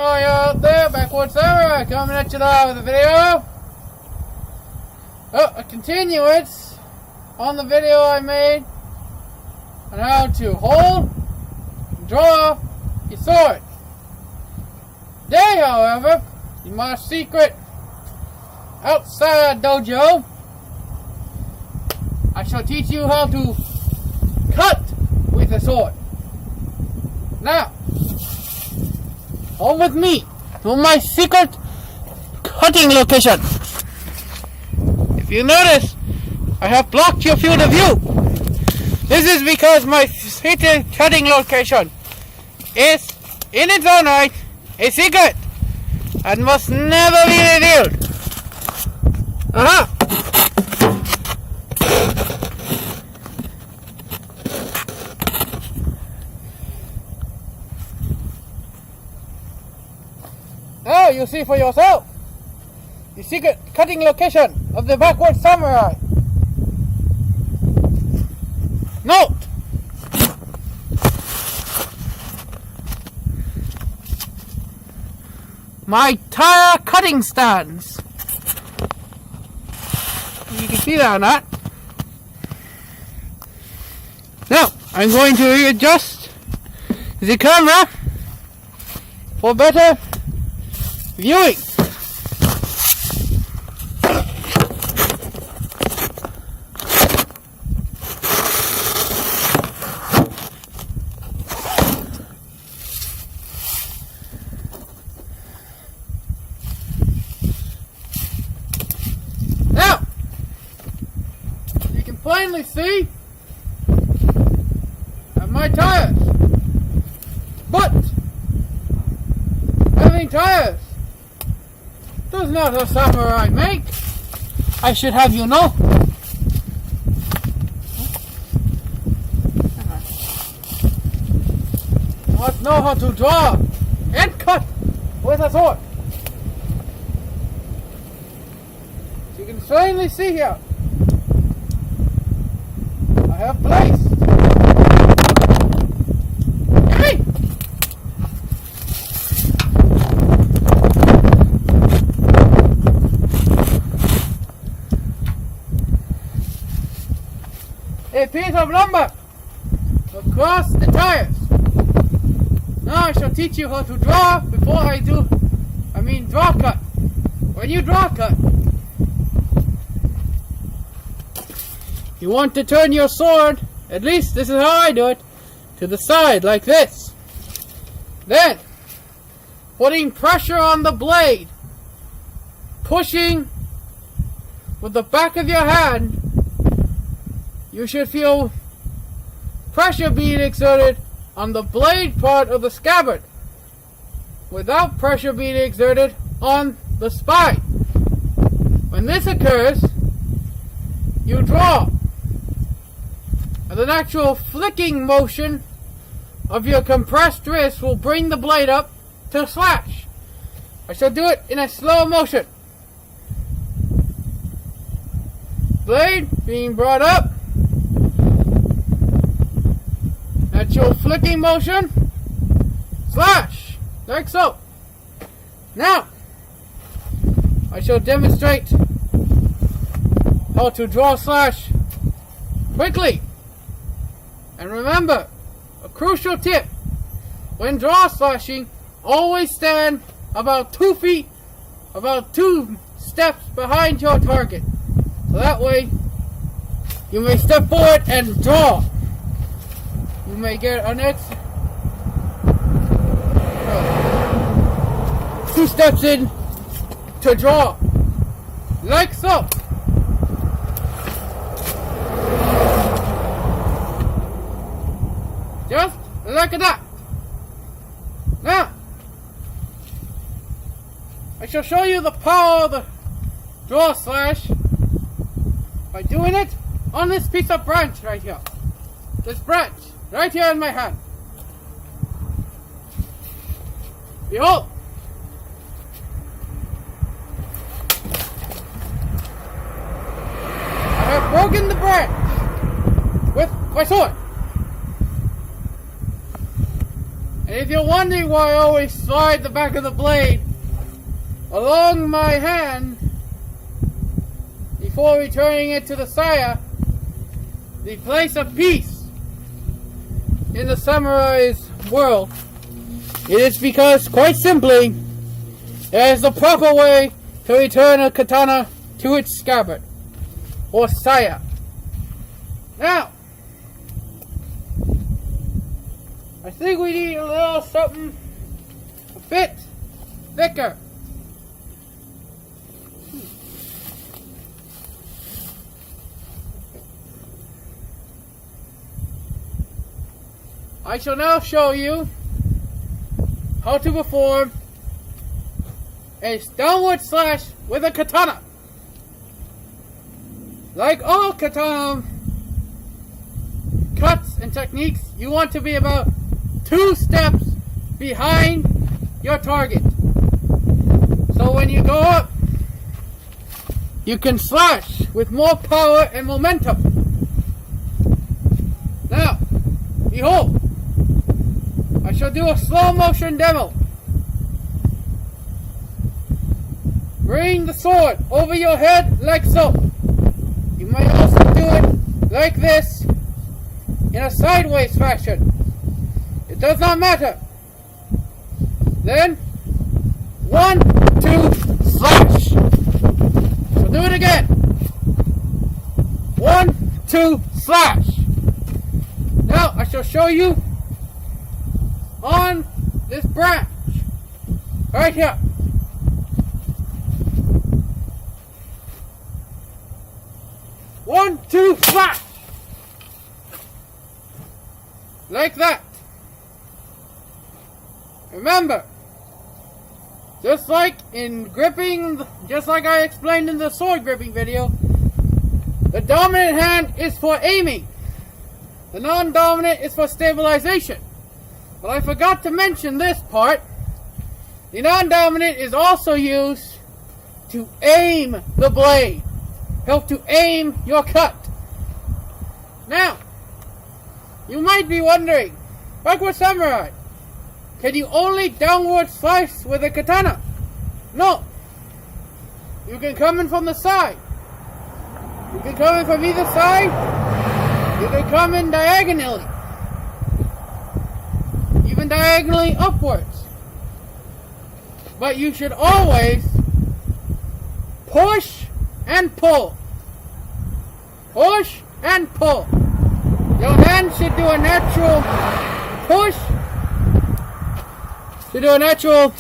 all you out there, Backwoods Samurai coming at you live with a video. A continuance on the video I made on how to hold and draw your sword. Today, however, in my secret outside dojo, I shall teach you how to cut with a sword. Now, come with me to my secret cutting location. If you notice, I have blocked your field of view. This is because my secret cutting location is, in its own right, a secret and must never be revealed. Now you see for yourself the secret cutting location of the Backwoods Samurai. Note, my tire cutting stands. You can see that or not. Now, I'm going to readjust the camera for better viewing. Now, you can plainly see my tires, but having tires does not a samurai make. I should have you know. You must know how to draw and cut with a sword. You can plainly see here, I have placed a piece of lumber across the tires. Now I shall teach you how to draw before draw cut. When you draw cut, you want to turn your sword, at least this is how I do it, to the side like this. Then, putting pressure on the blade, pushing with the back of your hand, you should feel pressure being exerted on the blade part of the scabbard without pressure being exerted on the spine. When this occurs, you draw. And the natural flicking motion of your compressed wrist will bring the blade up to slash. I shall do it in a slow motion. Blade being brought up. Natural flicking motion. Slash. Like so. Now, I shall demonstrate how to draw slash quickly. And remember, a crucial tip, when draw slashing, always stand about 2 feet, about 2 steps behind your target. So that way, you may step forward and draw. You may get an extra 2 steps in to draw. Like so. Just like that. Now, I shall show you the power of the draw slash by doing it on this piece of branch right here. This branch, right here in my hand. Behold. I have broken the branch with my sword. And if you're wondering why I always slide the back of the blade along my hand before returning it to the saya, the place of peace in the samurai's world, it is because, quite simply, there is the proper way to return a katana to its scabbard, or saya. Now, I think we need a little something a bit thicker. I shall now show you how to perform a downward slash with a katana. Like all katana cuts and techniques, you want to be about 2 steps behind your target. So when you go up, you can slash with more power and momentum. Now, behold, I shall do a slow motion demo. Bring the sword over your head like so. You might also do it like this in a sideways fashion. It does not matter. Then 1, 2, slash. So do it again. 1, 2, slash. Now I shall show you on this branch right here. One, two, slash! Like that. Remember, just like in gripping, just like I explained in the sword gripping video, the dominant hand is for aiming. The non-dominant is for stabilization. But I forgot to mention this part. The non-dominant is also used to aim the blade. Help to aim your cut. Now, you might be wondering, Backward Samurai, can you only downward slice with a katana? No. You can come in from the side. You can come in from either side. You can come in diagonally. Even diagonally upwards. But you should always push and pull. Push and pull. Your hand should do a natural push. Should do a natural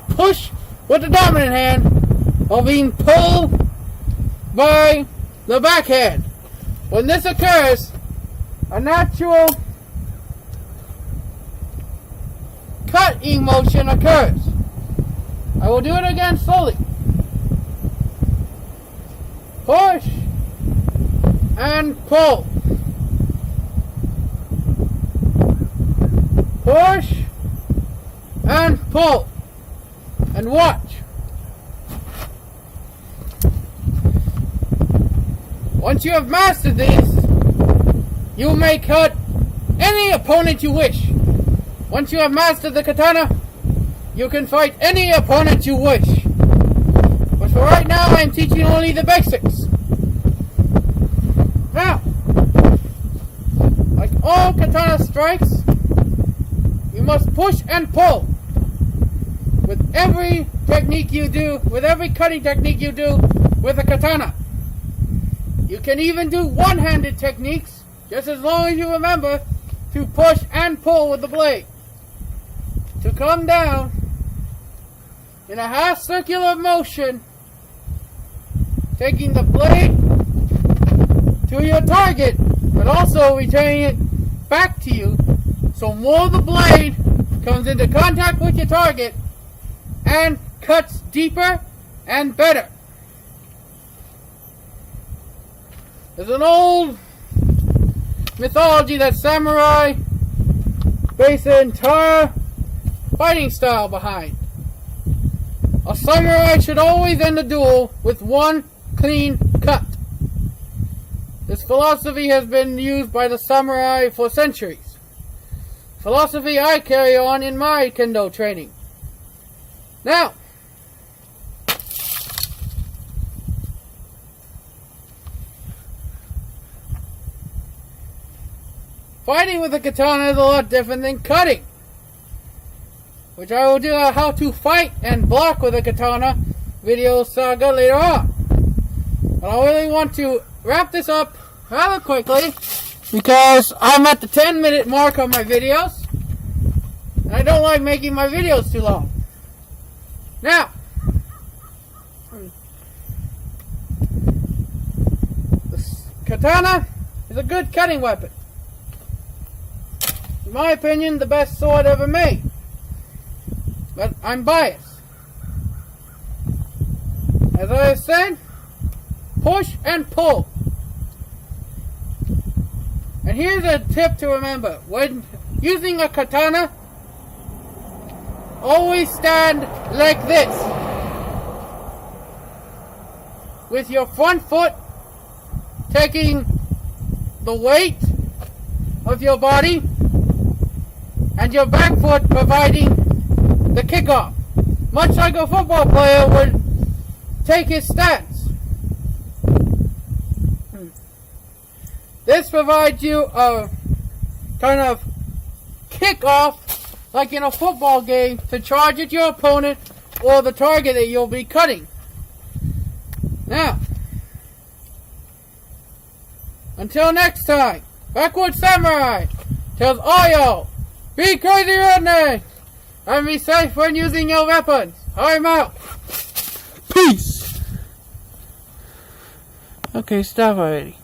push with the dominant hand while being pulled by the backhand. When this occurs, a natural cutting motion occurs. I will do it again slowly. Push and pull. Push and pull. And watch. Once you have mastered these, you may cut any opponent you wish. Once you have mastered the katana, you can fight any opponent you wish. But for right now, I am teaching only the basics. Now, like all katana strikes, you must push and pull. With every technique you do, with every cutting technique you do with a katana. You can even do one-handed techniques, just as long as you remember to push and pull with the blade. To come down in a half circular motion, taking the blade to your target, but also returning it back to you, so more of the blade comes into contact with your target and cuts deeper and better. There's an old mythology that samurai base their entire fighting style behind. A samurai should always end a duel with one clean cut. This philosophy has been used by the samurai for centuries. philosophy I carry on in my kendo training. Now, fighting with a katana is a lot different than cutting, which I will do a how to fight and block with a katana video saga later on. But I really want to wrap this up rather quickly because I'm at the 10-minute mark on my videos, and I don't like making my videos too long. Now, this katana is a good cutting weapon. In my opinion, the best sword ever made. But I'm biased. As I have said, push and pull. And here's a tip to remember. When using a katana, always stand like this. With your front foot taking the weight of your body and your back foot providing the kickoff. Much like a football player would take his stance. This provides you a kind of kickoff, like in a football game, to charge at your opponent or the target that you'll be cutting. Now, until next time, Backwoods Samurai tells all y'all, be crazy rednecks and be safe when using your weapons. I'm out. Peace. Okay, stop already.